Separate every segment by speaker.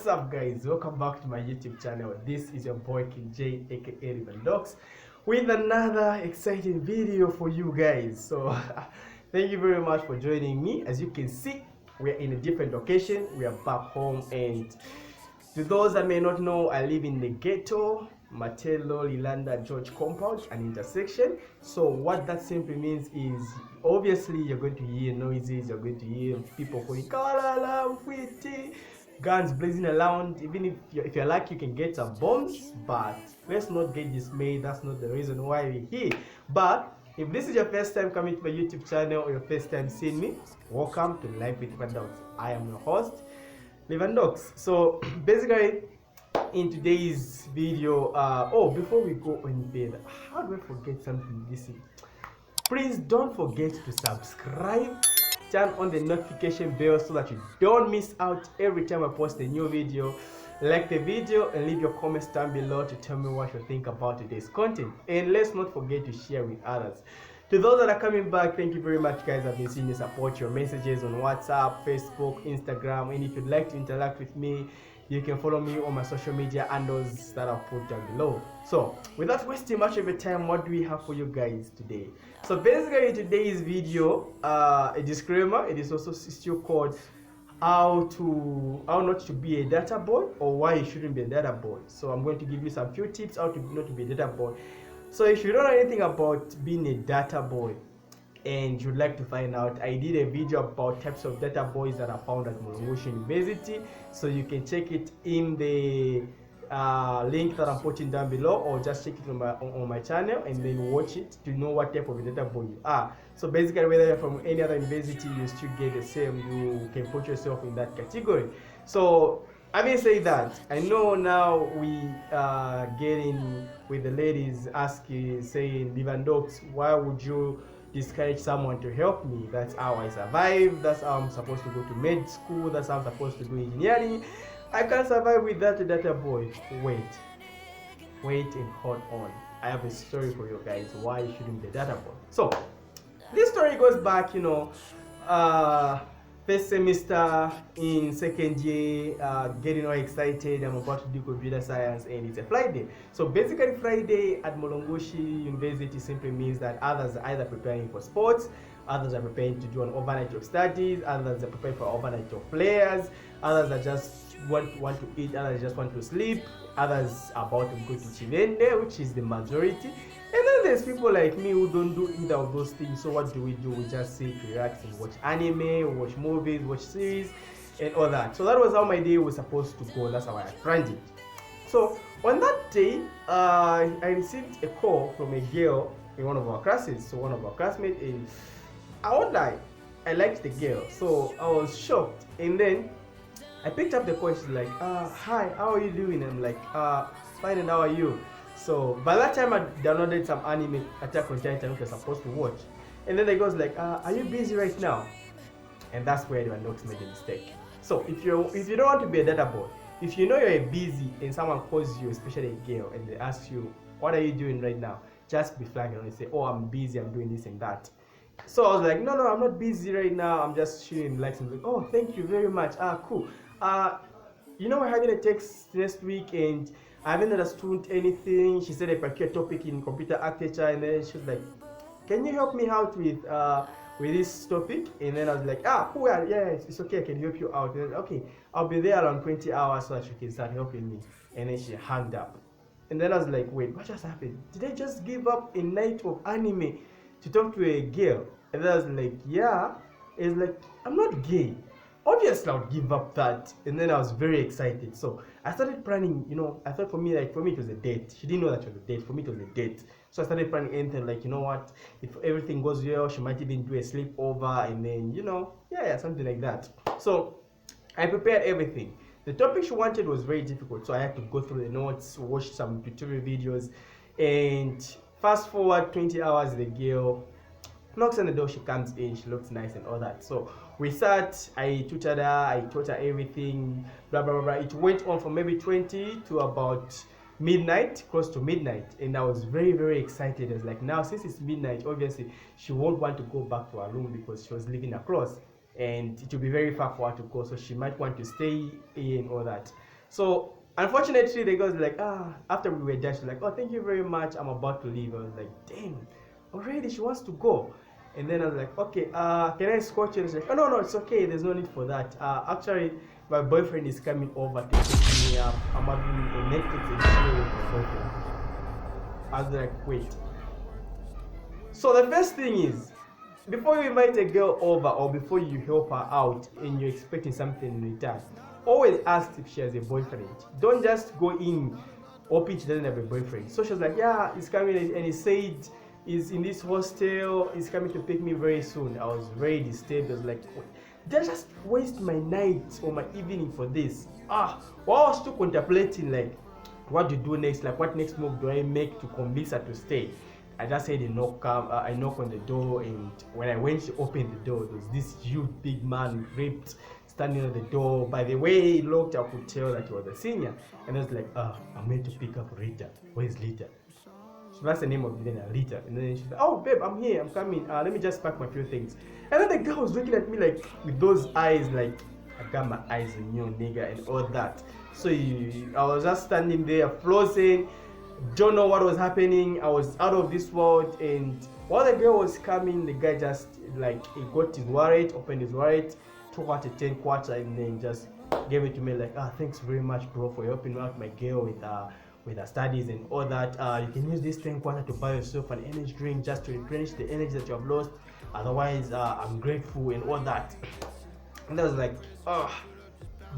Speaker 1: What's up, guys? Welcome back to my YouTube channel. This is your boy King J, aka Libandox, with another exciting video for you guys. So thank you very much for joining me. As you can see, we're in a different location. We are back home, and to those that may not know, I live in the ghetto, Matelo, Lilanda, George compound, an intersection. So what that simply means is, obviously, you're going to hear noises, you're going to hear people going, Kalala, Fwiti, guns blazing around. Even if you're lucky, you can get some bombs, but let's not get dismayed. That's not the reason why we're here. But if this is your first time coming to my YouTube channel or your first time seeing me, welcome to Life with Libandox. I am your host, Libandox. So basically, in today's video, before we go any further, how do I forget something? Listen, please don't forget to subscribe, turn on the notification bell so that you don't miss out every time I post a new video. Like the video and leave your comments down below to tell me what you think about today's content, and let's not forget to share with others. To those that are coming back, thank you very much, guys. I've been seeing you support your messages on WhatsApp, Facebook, Instagram, and if you'd like to interact with me, you can follow me on my social media handles that I've put down below. So without wasting much of your time, what do we have for you guys today? So basically, today's video, a disclaimer, it is also still called how not to be a data boy, or why you shouldn't be a data boy. So I'm going to give you some few tips how to not to be a data boy. So if you don't know anything about being a data boy and you'd like to find out, I did a video about types of data boys that are found at Mulungushi University, so you can check it in the link that I'm putting down below, or just check it on my channel and then watch it to know what type of a data boy you are. So basically, whether you're from any other university, you still get the same. You can put yourself in that category. So having said that, I know now we are getting with the ladies asking, saying, Libandox, why would you discourage someone to help me? That's how I survive. That's how I'm supposed to go to med school. That's how I'm supposed to do engineering. I can't survive with that data boy. Wait and hold on. I have a story for you guys why you shouldn't be a data boy. So this story goes back, first semester in second year, getting all excited. I'm about to do computer science, and it's a Friday. So basically, Friday at Mulungushi University simply means that others are either preparing for sports, others are preparing to do an overnight of studies, others are preparing for overnight of players, others are just want to eat, others just want to sleep, others are about to go to Chivende, which is the majority. And then there's people like me who don't do either of those things. So what do? We just sit, relax, and watch anime, watch movies, watch series, and all that. So that was how my day was supposed to go. That's how I planned it. So on that day, I received a call from a girl in one of our classes. So one of our classmates, and I won't lie, I liked the girl. So I was shocked. And then I picked up the call. She's like, hi, how are you doing? I'm like, fine, and how are you? So by that time, I downloaded some anime, Attack on Titan, which I was supposed to watch. And then the girl's like, are you busy right now? And that's where the Libandox made a mistake. So if you don't want to be a data boy, if you know you're busy and someone calls you, especially a girl, and they ask you, what are you doing right now? Just be flagging and say, oh, I'm busy, I'm doing this and that. So I was like, no, I'm not busy right now. I'm just chilling, relaxing. Like, oh, thank you very much. Cool. We're having a text next week, and I haven't understood anything. She said a particular topic in computer architecture, and then she was like, can you help me out with this topic? And then I was like, cool, yeah, it's okay, I can help you out. And then, okay, I'll be there around 20 hours so that you can start helping me. And then she hung up. And then I was like, wait, what just happened? Did I just give up a night of anime to talk to a girl? And then I was like, yeah. It's like, I'm not gay. Obviously, I would give up that. And then I was very excited. So I started planning, I thought for me it was a date. She didn't know that it was a date. For me, it was a date. So I started planning anything like, what, if everything goes well, she might even do a sleepover, and then, something like that. So I prepared everything. The topic she wanted was very difficult, so I had to go through the notes, watch some tutorial videos, and fast forward 20 hours, the girl knocks on the door, she comes in, she looks nice and all that. So we sat, I tutored her, I taught her everything, blah, blah, blah, blah. It went on from maybe 20 to about midnight, close to midnight, and I was very, very excited. I was like, now since it's midnight, obviously she won't want to go back to her room because she was living across, and it will be very far for her to go, so she might want to stay in all that. So unfortunately, the girl's like, after we were done, she's like, oh, thank you very much, I'm about to leave. I was like, damn, already she wants to go. And then I was like, okay, can I escort you? And she's like, oh, no, it's okay, there's no need for that. Actually, my boyfriend is coming over to pick me up. I'm having a Netflix and chill with my boyfriend. I was like, wait. So the first thing is, before you invite a girl over or before you help her out and you're expecting something in return, always ask if she has a boyfriend. Don't just go in hoping she doesn't have a boyfriend. So she was like, yeah, he's coming, and he said he's in this hostel, he's coming to pick me very soon. I was very disturbed. I was like, did I just waste my night or my evening for this? Well, I was still contemplating like what to do next, like what next move do I make to convince her to stay. I just said I knock on the door, and when I went to open the door, there was this huge big man ripped standing at the door. By the way he looked, I could tell that he was a senior. And I was like, I'm going to pick up Rita. Where's Rita? So that's the name of the dinner, Rita. And then she's like, oh babe, I'm here, I'm coming. Let me just pack my few things. And then the girl was looking at me like with those eyes, like I got my eyes on you, nigga, and all that. So I was just standing there flossing, don't know what was happening. I was out of this world. And while the girl was coming, the guy just like he got his wallet, opened his wallet, took out a 10 quarter, and then just gave it to me like, thanks very much bro for helping out my girl with her studies and all that. You can use this 10 quarter to buy yourself an energy drink just to replenish the energy that you have lost. Otherwise I'm grateful and all that. And I was like,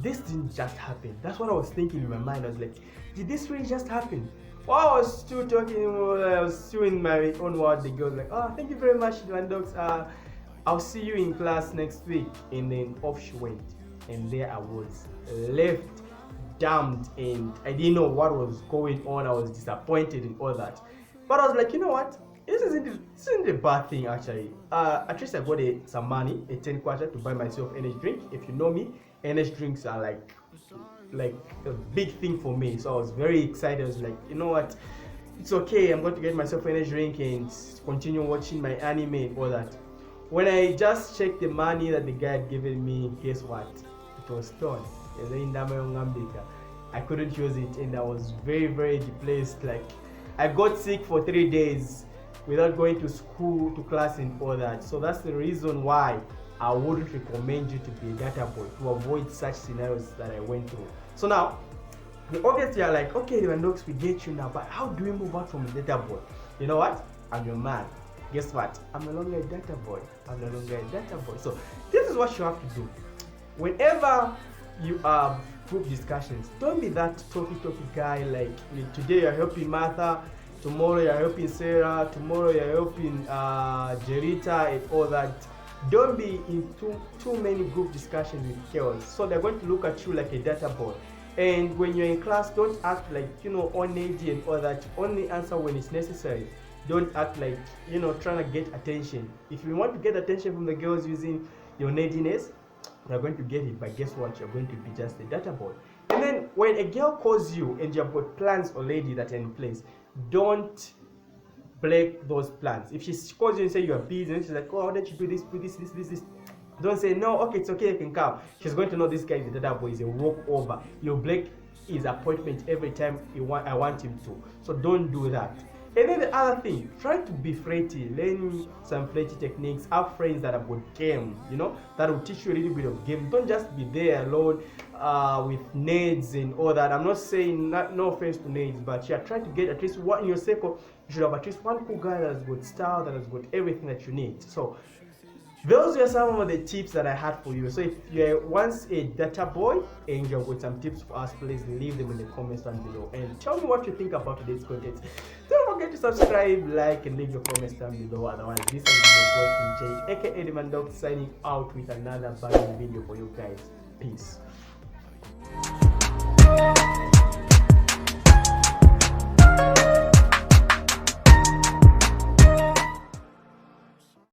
Speaker 1: this didn't just happen. That's what I was thinking in my mind. I was like, did this really just happen? While I was still talking, I was still in my own world. The girl was like, thank you very much, Libandox. I'll see you in class next week. And then off she went. And there I was, left, damned, and I didn't know what was going on. I was disappointed and all that. But I was like, you know what? This isn't a bad thing actually. At least I got some money, a 10 quarter to buy myself energy drink. If you know me, energy drinks are like a big thing for me. So I was very excited. I was like, you know what? It's okay. I'm going to get myself energy drink and continue watching my anime and all that. When I just checked the money that the guy had given me, guess what? It was stolen. I couldn't use it, and I was very, very depressed. Like I got sick for 3 days without going to school, to class and all that. So that's the reason why I wouldn't recommend you to be a data boy, to avoid such scenarios that I went through. So now, obviously you're like, okay, Libandox, we get you now, but how do we move out from a data boy? You know what? I'm your man. Guess what? I'm no longer a data boy. So this is what you have to do. Whenever you have group discussions, don't be that talky guy. Like today you're helping Martha, tomorrow you're helping Sarah, tomorrow you're helping Jerita and all that. Don't be in too many group discussions with girls. So they're going to look at you like a data boy. And when you're in class, don't act like, on edgy and all that. Only answer when it's necessary. Don't act like, trying to get attention. If you want to get attention from the girls using your nerdiness, you're going to get it. But guess what? You're going to be just a data boy. And then when a girl calls you and you've got plans already that are in place, don't break those plans. If she calls you and say you're busy, and she's like, oh, why don't you do this? Don't say, no, okay, it's okay, you can come. She's going to know this guy is a data boy, is a walkover. You'll break his appointment every time I want him to. So don't do that. And then the other thing, try to be flirty, learn some flirty techniques, have friends that have got game, that will teach you a little bit of game. Don't just be there alone with nerds and all that. I'm not saying, no offense to nerds, but yeah, try to get at least one in your circle. You should have at least one cool guy that has got style, that has got everything that you need. So those are some of the tips that I had for you. So if you're once a data boy and you've got some tips for us, please leave them in the comments down below and tell me what you think about today's content. Don't forget to subscribe, like, and leave your comments down below. Otherwise, this has been your boy Jay, aka Libandox, signing out with another value video for you guys. Peace.